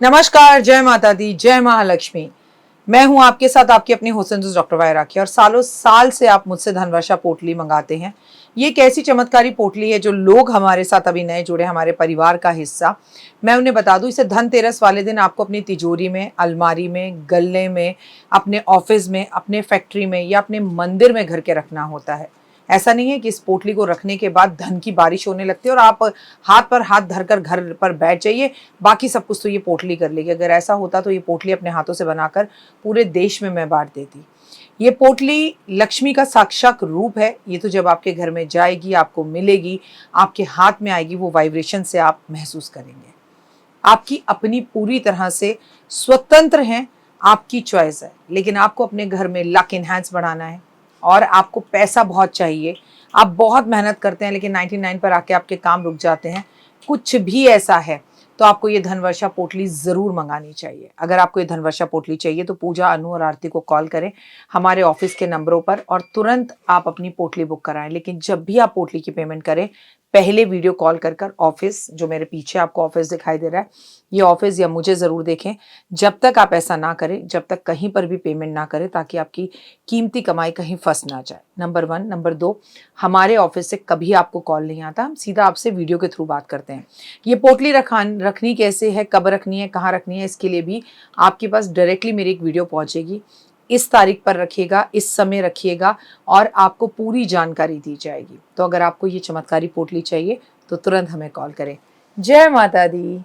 नमस्कार, जय माता दी, जय महालक्ष्मी। मैं हूं आपके साथ आपकी अपनी हुसैन डॉक्टर वाय राखी और सालों साल से आप मुझसे धनवर्षा पोटली मंगाते हैं। ये एक ऐसी चमत्कारी पोटली है जो लोग हमारे साथ अभी नए जुड़े, हमारे परिवार का हिस्सा। मैं उन्हें बता दूं, इसे धनतेरस वाले दिन आपको अपनी तिजोरी में, अलमारी में, गल्ले में, अपने ऑफिस में, अपने फैक्ट्री में या अपने मंदिर में घर के रखना होता है। ऐसा नहीं है कि इस पोटली को रखने के बाद धन की बारिश होने लगती है और आप हाथ पर हाथ धरकर घर पर बैठ जाइए, बाकी सब कुछ तो ये पोटली कर लेगी। अगर ऐसा होता तो ये पोटली अपने हाथों से बनाकर पूरे देश में मैं बांट देती। ये पोटली लक्ष्मी का साक्षात रूप है। ये तो जब आपके घर में जाएगी, आपको मिलेगी, आपके हाथ में आएगी, वो वाइब्रेशन से आप महसूस करेंगे। आपकी अपनी पूरी तरह से स्वतंत्र हैं, आपकी चॉइस है। लेकिन आपको अपने घर में लक इनहैंस बढ़ाना है और आपको पैसा बहुत चाहिए, आप बहुत मेहनत करते हैं लेकिन 99 पर आके आपके काम रुक जाते हैं, कुछ भी ऐसा है तो आपको ये धनवर्षा पोटली ज़रूर मंगानी चाहिए। अगर आपको ये धनवर्षा पोटली चाहिए तो पूजा, अनु और आरती को कॉल करें हमारे ऑफिस के नंबरों पर और तुरंत आप अपनी पोटली बुक कराएं। लेकिन जब भी आप पोटली की पेमेंट करें, पहले वीडियो कॉल कर ऑफिस, जो मेरे पीछे आपको ऑफिस दिखाई दे रहा है, ये ऑफिस या मुझे ज़रूर देखें। जब तक आप ऐसा ना करें, जब तक कहीं पर भी पेमेंट ना करें, ताकि आपकी कीमती कमाई कहीं फंस ना जाए। नंबर 1। नंबर 2, हमारे ऑफिस से कभी आपको कॉल नहीं आता, हम सीधा आपसे वीडियो के थ्रू बात करते हैं। ये पोटली रखनी कैसे है, कब रखनी है, कहाँ रखनी है, इसके लिए भी आपके पास डायरेक्टली मेरी एक वीडियो पहुँचेगी। इस तारीख पर रखिएगा, इस समय रखिएगा और आपको पूरी जानकारी दी जाएगी। तो अगर आपको ये चमत्कारी पोटली चाहिए तो तुरंत हमें कॉल करें। जय माता दी।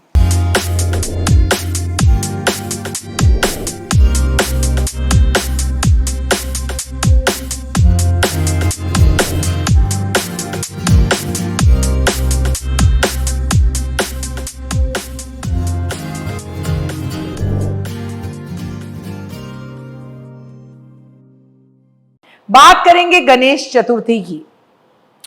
बात करेंगे गणेश चतुर्थी की।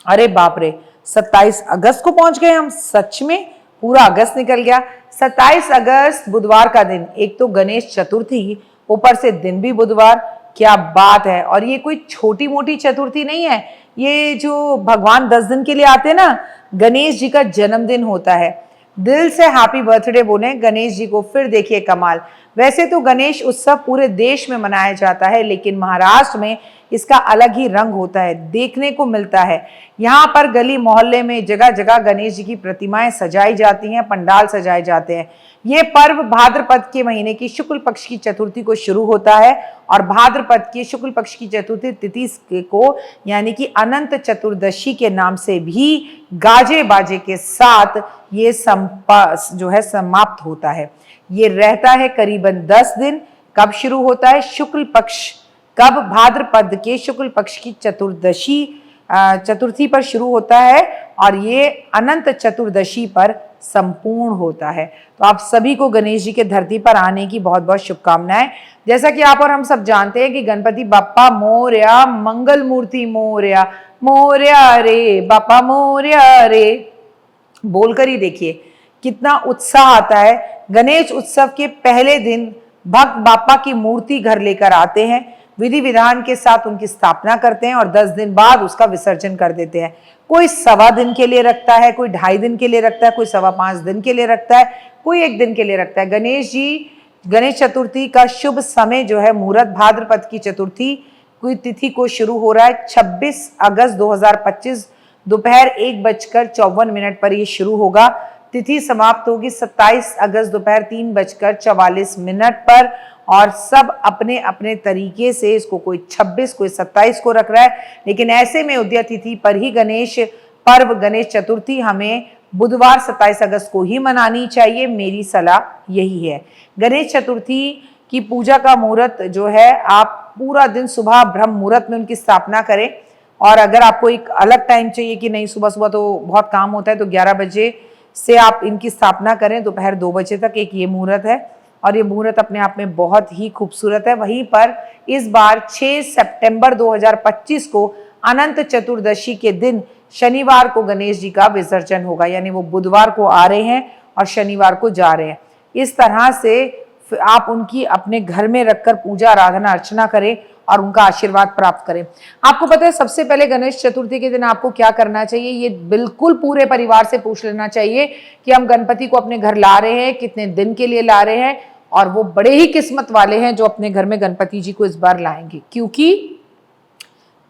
अरे बाप रे, 27 अगस्त को पहुंच गए हम। सच में पूरा अगस्त निकल गया। 27 अगस्त बुधवार का दिन, एक तो गणेश चतुर्थी, ऊपर से दिन भी बुधवार। क्या बात है। और ये कोई छोटी मोटी चतुर्थी नहीं है, ये जो भगवान 10 दिन के लिए आते हैं ना, गणेश जी का जन्मदिन होता है। दिल से हैप्पी बर्थडे बोले गणेश जी को। फिर देखिए कमाल। वैसे तो गणेश उत्सव पूरे देश में मनाया जाता है, लेकिन महाराष्ट्र में इसका अलग ही रंग होता है, देखने को मिलता है। यहाँ पर गली मोहल्ले में जगह जगह गणेश जी की प्रतिमाएं सजाई जाती हैं, पंडाल सजाए जाते हैं। ये पर्व भाद्रपद के महीने की शुक्ल पक्ष की चतुर्थी को शुरू होता है और भाद्रपद की शुक्ल पक्ष की चतुर्थी तिथि को यानी कि अनंत चतुर्दशी के नाम से भी गाजे बाजे के साथ ये समाप्त होता है। ये रहता है करीबन 10 दिन। कब शुरू होता है? शुक्ल पक्ष, कब? भाद्रपद के शुक्ल पक्ष की चतुर्थी पर शुरू होता है और ये अनंत चतुर्दशी पर संपूर्ण होता है। तो आप सभी को गणेश जी के धरती पर आने की बहुत बहुत शुभकामनाएं। जैसा कि आप और हम सब जानते हैं कि गणपति बप्पा मोरया, मंगल मूर्ति मोरया, मोरया रे बापा मोरया रे बोलकर ही देखिए कितना उत्साह आता है। गणेश उत्सव के पहले दिन भक्त बापा की मूर्ति घर लेकर आते हैं, विधि विधान के साथ उनकी स्थापना करते हैं और 10 दिन बाद उसका विसर्जन कर देते हैं। कोई 1.25 दिन के लिए रखता है, कोई 2.5 दिन के लिए रखता है, कोई 5.25 दिन के लिए रखता है, कोई 1 दिन के लिए रखता है। गणेश चतुर्थी का शुभ समय जो है, मुहूर्त भाद्रपद की चतुर्थी की तिथि को शुरू हो रहा है 26 अगस्त 2025 दोपहर 1:54 पर ये शुरू होगा। तिथि समाप्त होगी 27 अगस्त दोपहर 3:44 पर और सब अपने अपने तरीके से इसको, कोई 26 कोई 27 को रख रहा है। लेकिन ऐसे में उदय तिथि पर ही गणेश पर्व, गणेश चतुर्थी हमें बुधवार 27 अगस्त को ही मनानी चाहिए। मेरी सलाह यही है। गणेश चतुर्थी की पूजा का मुहूर्त जो है, आप पूरा दिन सुबह ब्रह्म मुहूर्त में उनकी स्थापना करें। और अगर आपको एक अलग टाइम चाहिए कि नहीं सुबह सुबह तो बहुत काम होता है, तो 11 बजे से आप इनकी स्थापना करें, दोपहर 2 बजे तक एक ये मुहूर्त है और ये मुहूर्त अपने आप में बहुत ही खूबसूरत है। वहीं पर इस बार 6 सितंबर 2025 को अनंत चतुर्दशी के दिन शनिवार को गणेश जी का विसर्जन होगा, यानी वो बुधवार को आ रहे हैं और शनिवार को जा रहे हैं। इस तरह से आप उनकी अपने घर में रखकर पूजा आराधना अर्चना करें और उनका आशीर्वाद प्राप्त करें। आपको पता है सबसे पहले गणेश चतुर्थी के दिन आपको क्या करना चाहिए, ये बिल्कुल पूरे परिवार से पूछ लेना चाहिए कि हम गणपति को अपने घर ला रहे हैं, कितने दिन के लिए ला रहे हैं, और वो बड़े ही किस्मत वाले हैं जो अपने घर में गणपति जी को इस बार लाएंगे। क्योंकि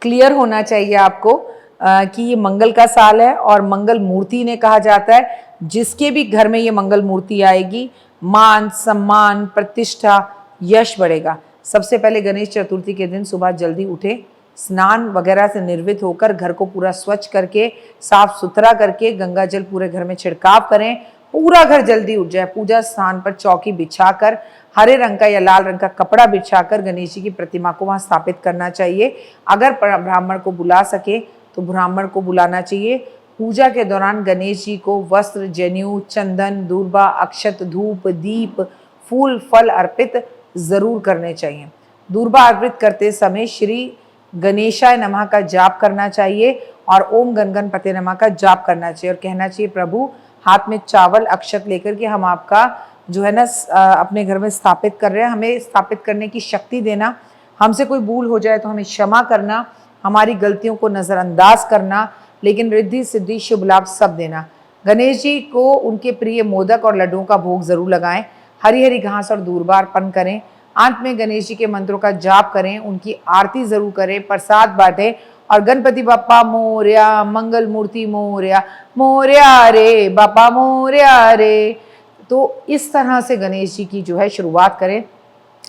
क्लियर होना चाहिए आपको कि ये मंगल का साल है और मंगल मूर्ति ने कहा जाता है, जिसके भी घर में ये मंगल मूर्ति आएगी मान सम्मान प्रतिष्ठा यश बढ़ेगा। सबसे पहले गणेश चतुर्थी के दिन सुबह जल्दी उठे, स्नान वगैरह से निर्वित होकर घर को पूरा स्वच्छ करके साफ सुथरा करके गंगा जल पूरे घर में छिड़काव करें, पूरा घर जल्दी उठ जाए। पूजा स्थान पर चौकी बिछाकर हरे रंग का या लाल रंग का कपड़ा बिछाकर गणेश जी की प्रतिमा को वहां स्थापित करना चाहिए। अगर ब्राह्मण को बुला सके तो ब्राह्मण को बुलाना चाहिए। पूजा के दौरान गणेश जी को वस्त्र, जनेऊ, चंदन, दूर्बा, अक्षत, धूप, दीप, फूल, फल अर्पित जरूर करने चाहिए। दूर्बा अर्पित करते समय श्री गणेशाय नमः का जाप करना चाहिए और ओम गण गणपते नमः का जाप करना चाहिए और कहना चाहिए प्रभु हाथ में चावल अक्षत लेकर के हम आपका जो है ना अपने घर में स्थापित कर रहे हैं, हमें स्थापित करने की शक्ति देना, हमसे कोई भूल हो जाए तो हमें क्षमा करना, हमारी गलतियों को नज़रअंदाज करना, लेकिन रिद्धि सिद्धि शुभ लाभ सब देना। गणेश जी को उनके प्रिय मोदक और लड्डुओं का भोग जरूर लगाएं, हरी हरी घास और दूर्बा अर्पण करें, अंत में गणेश जी के मंत्रों का जाप करें, उनकी आरती जरूर करें, प्रसाद बांटें और गणपति बाप्पा मोरया, मंगल मूर्ति मोरया, मोरया रे बापा मोरया रे। तो इस तरह से गणेश जी की जो है शुरुआत करें।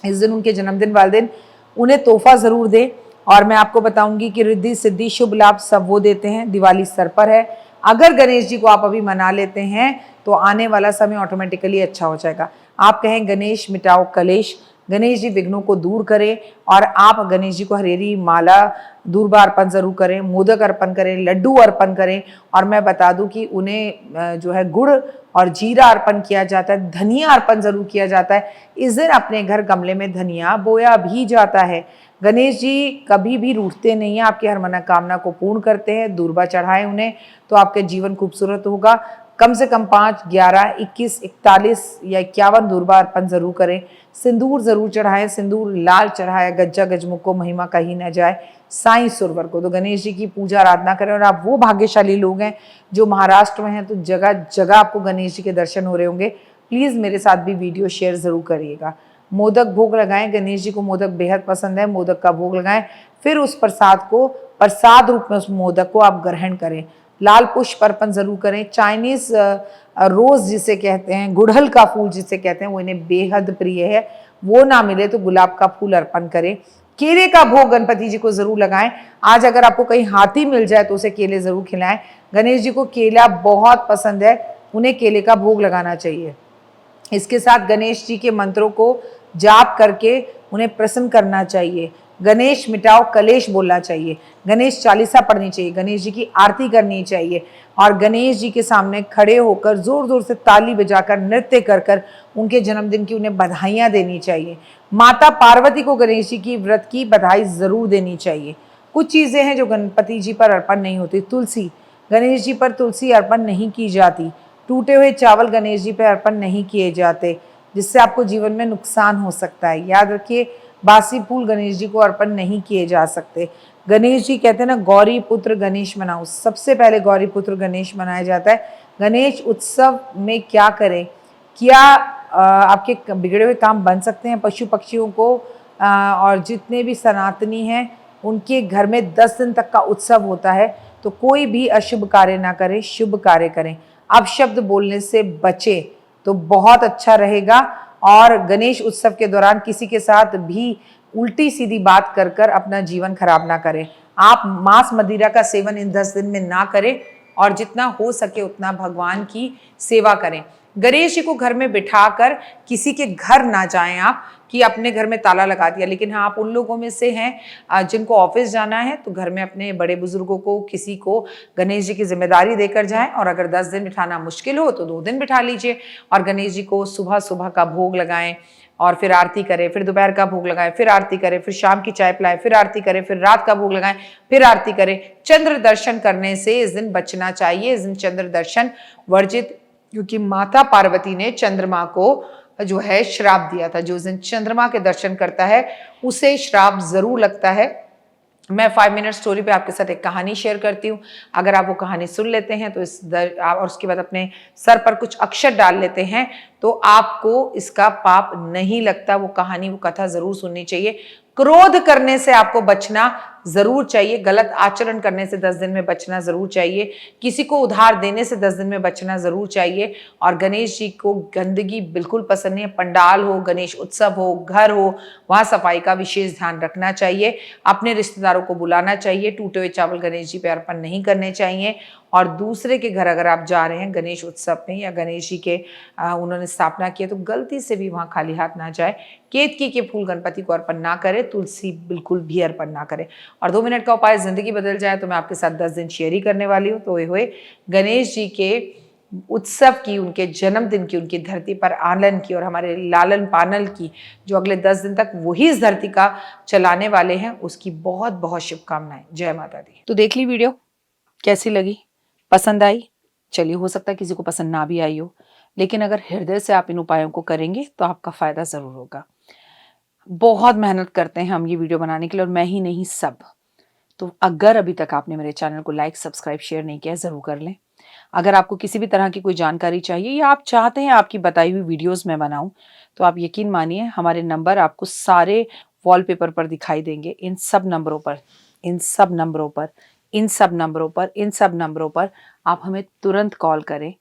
इस दिन उनके जन्मदिन वाले दिन उन्हें तोहफा जरूर दें और मैं आपको बताऊंगी कि रिद्धि सिद्धि शुभ लाभ सब वो देते हैं। दिवाली सर पर है, अगर गणेश जी को आप अभी मना लेते हैं तो आने वाला समय ऑटोमेटिकली अच्छा हो जाएगा। आप कहें गणेश मिटाओ कलेश, गणेश जी विघ्नों को दूर करें और आप गणेश जी को हरेरी माला दूर्बा अर्पण जरूर करें, मोदक अर्पण करें, लड्डू अर्पण करें। और मैं बता दूं कि उन्हें जो है गुड़ और जीरा अर्पण किया जाता है, धनिया अर्पण जरूर किया जाता है। इस दिन अपने घर गमले में धनिया बोया भी जाता है। गणेश जी कभी भी रूठते नहीं हैं, आपकी हर मनोकामना को पूर्ण करते हैं। दूर्बा चढ़ाएं उन्हें तो आपका जीवन खूबसूरत होगा। कम से कम 5, 11, 21, 41 या 51 दूर्बा अर्पण जरूर करें। सिंदूर जरूर चढ़ाएं, सिंदूर लाल चढ़ाया गज्जा गजमुख को महिमा कही न जाए साईं सुरवर को। तो गणेश जी की पूजा आराधना करें और आप वो भाग्यशाली लोग हैं जो महाराष्ट्र में हैं तो जगह जगह आपको गणेश जी के दर्शन हो रहे होंगे। प्लीज़ मेरे साथ भी वीडियो शेयर जरूर करिएगा। मोदक भोग लगाएं, गणेश जी को मोदक बेहद पसंद है, मोदक का भोग लगाएं, फिर उस प्रसाद को प्रसाद रूप में उस मोदक को आप ग्रहण करें। लाल पुष्प अर्पण जरूर करें। चाइनीज रोज जिसे कहते हैं, गुड़हल का फूल जिसे कहते हैं, वो इन्हें बेहद प्रिय है, वो ना मिले तो गुलाब का फूल अर्पण करें। केले का भोग गणपति जी को जरूर लगाएं। आज अगर आपको कहीं हाथी मिल जाए तो उसे केले जरूर खिलाएं। गणेश जी को केला बहुत पसंद है, उन्हें केले का भोग लगाना चाहिए। इसके साथ गणेश जी के मंत्रों को जाप करके उन्हें प्रसन्न करना चाहिए। गणेश मिटाओ कलेश बोलना चाहिए, गणेश चालीसा पढ़नी चाहिए, गणेश जी की आरती करनी चाहिए और गणेश जी के सामने खड़े होकर जोर जोर से ताली बजाकर नृत्य कर कर उनके जन्मदिन की उन्हें बधाइयाँ देनी चाहिए। माता पार्वती को गणेश जी की व्रत की बधाई जरूर देनी चाहिए। कुछ चीज़ें हैं जो गणपति जी पर अर्पण नहीं होती। तुलसी, गणेश जी पर तुलसी अर्पण नहीं की जाती। टूटे हुए चावल गणेश जी पर अर्पण नहीं किए जाते, जिससे आपको जीवन में नुकसान हो सकता है। याद रखिए, बासी फूल गणेश जी को अर्पण नहीं किए जा सकते। गणेश जी कहते हैं ना, गौरी पुत्र गणेश मनाओ। सबसे पहले गौरी पुत्र गणेश मनाया जाता है। गणेश उत्सव में क्या करें, क्या आपके बिगड़े हुए काम बन सकते हैं। पशु पक्षियों को और जितने भी सनातनी हैं उनके घर में 10 दिन तक का उत्सव होता है, तो कोई भी अशुभ कार्य ना करें, शुभ कार्य करें। अपशब्द बोलने से बचें तो बहुत अच्छा रहेगा। और गणेश उत्सव के दौरान किसी के साथ भी उल्टी सीधी बात कर कर अपना जीवन खराब ना करें। आप मांस मदिरा का सेवन इन 10 दिन में ना करें और जितना हो सके उतना भगवान की सेवा करें। गणेश जी को घर में बिठाकर किसी के घर ना जाएं आप कि अपने घर में ताला लगा दिया। लेकिन हाँ, आप उन लोगों में से हैं जिनको ऑफिस जाना है तो घर में अपने बड़े बुजुर्गों को किसी को गणेश जी की जिम्मेदारी देकर जाएं। और अगर 10 दिन बिठाना मुश्किल हो तो 2 दिन बिठा लीजिए और गणेश जी को सुबह सुबह का भोग लगाएं और फिर आरती करें, फिर दोपहर का भोग लगाएं, फिर आरती करें, फिर शाम की चाय पिलाएं, फिर आरती करें, फिर रात का भोग लगाएं, फिर आरती करें। चंद्र दर्शन करने से इस दिन बचना चाहिए। इस दिन चंद्र दर्शन वर्जित, क्योंकि माता पार्वती ने चंद्रमा को जो है श्राप दिया था। जो उस दिन चंद्रमा के दर्शन करता है उसे श्राप जरूर लगता है। मैं 5 मिनट स्टोरी पे आपके साथ एक कहानी शेयर करती हूँ। अगर आप वो कहानी सुन लेते हैं तो और उसके बाद अपने सर पर कुछ अक्षर डाल लेते हैं तो आपको इसका पाप नहीं लगता। वो कहानी, वो कथा जरूर सुननी चाहिए। क्रोध करने से आपको बचना जरूर चाहिए। गलत आचरण करने से 10 दिन में बचना जरूर चाहिए। किसी को उधार देने से 10 दिन में बचना जरूर चाहिए। और गणेश जी को गंदगी बिल्कुल पसंद नहीं है। पंडाल हो, गणेश उत्सव हो, घर हो, वहां सफाई का विशेष ध्यान रखना चाहिए। अपने रिश्तेदारों को बुलाना चाहिए। टूटे हुए चावल गणेश जी पे अर्पण नहीं करने चाहिए। और दूसरे के घर अगर आप जा रहे हैं गणेश उत्सव में या गणेश जी के उन्होंने स्थापना की है तो गलती से भी वहां खाली हाथ ना जाए। केतकी के फूल गणपति को अर्पण ना करें। तुलसी बिल्कुल भी अर्पण ना करें। और 2 मिनट का उपाय जिंदगी बदल जाए तो मैं आपके साथ 10 दिन शेयर ही करने वाली हूँ। तो ये हुए गणेश जी के उत्सव की, उनके जन्मदिन की, उनकी धरती पर आनंद की और हमारे लालन पानल की, जो अगले 10 दिन तक वही इस धरती का चलाने वाले हैं, उसकी बहुत बहुत शुभकामनाएं। जय माता दी। तो देख ली वीडियो, कैसी लगी, पसंद आई? चलिए, हो सकता है किसी को पसंद ना भी आई हो, लेकिन अगर हृदय से आप इन उपायों को करेंगे तो आपका फायदा जरूर होगा। बहुत मेहनत करते हैं हम ये वीडियो बनाने के लिए, और मैं ही नहीं, सब। तो अगर अभी तक आपने मेरे चैनल को लाइक, सब्सक्राइब, शेयर नहीं किया, जरूर कर लें। अगर आपको किसी भी तरह की कोई जानकारी चाहिए या आप चाहते हैं आपकी बताई हुई वीडियोस मैं बनाऊं, तो आप यकीन मानिए हमारे नंबर आपको सारे वॉलपेपर पर दिखाई देंगे। इन सब नंबरों पर, इन सब नंबरों पर, इन सब नंबरों पर, इन सब नंबरों पर आप हमें तुरंत कॉल करें।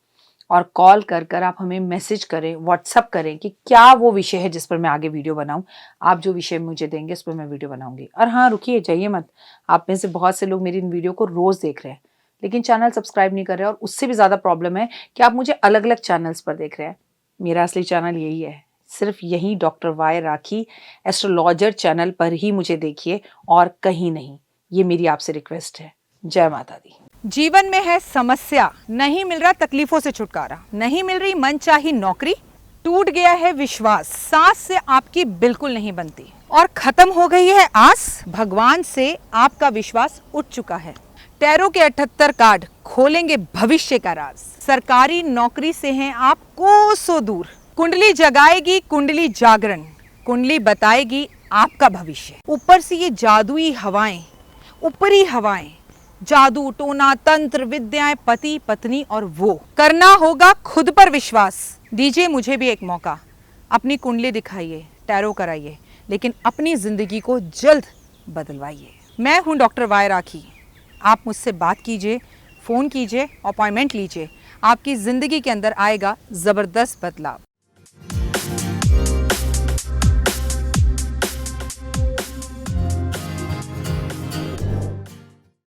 और कॉल कर कर आप हमें मैसेज करें, व्हाट्सअप करें कि क्या वो विषय है जिस पर मैं आगे वीडियो बनाऊं। आप जो विषय मुझे देंगे उस पर मैं वीडियो बनाऊंगी। और हाँ, रुकिए, जाइए मत। आप में से बहुत से लोग मेरी इन वीडियो को रोज देख रहे हैं लेकिन चैनल सब्सक्राइब नहीं कर रहे हैं, और उससे भी ज़्यादा प्रॉब्लम है कि आप मुझे अलग अलग चैनल्स पर देख रहे हैं। मेरा असली चैनल यही है, सिर्फ यही डॉक्टर वाई राखी एस्ट्रोलॉजर चैनल पर ही मुझे देखिए और कहीं नहीं। ये मेरी आपसे रिक्वेस्ट है। जय माता दी। जीवन में है समस्या, नहीं मिल रहा तकलीफों से छुटकारा, नहीं मिल रही मनचाही नौकरी, टूट गया है विश्वास, सांस से आपकी बिल्कुल नहीं बनती और खत्म हो गई है आस, भगवान से आपका विश्वास उठ चुका है। टैरो के 78 कार्ड खोलेंगे भविष्य का राज। सरकारी नौकरी से हैं आप कोसों दूर। कुंडली जगाएगी कुंडली जागरण, कुंडली बताएगी आपका भविष्य। ऊपर से ये जादुई हवाएं, ऊपरी हवाएं, जादू टोना तंत्र विद्याएं, पति पत्नी और वो। करना होगा खुद पर विश्वास। दीजिए मुझे भी एक मौका, अपनी कुंडली दिखाइए, टैरो कराइए, लेकिन अपनी जिंदगी को जल्द बदलवाइए। मैं हूं डॉक्टर वाई राखी। आप मुझसे बात कीजिए, फ़ोन कीजिए, अपॉइंटमेंट लीजिए। आपकी ज़िंदगी के अंदर आएगा ज़बरदस्त बदलाव।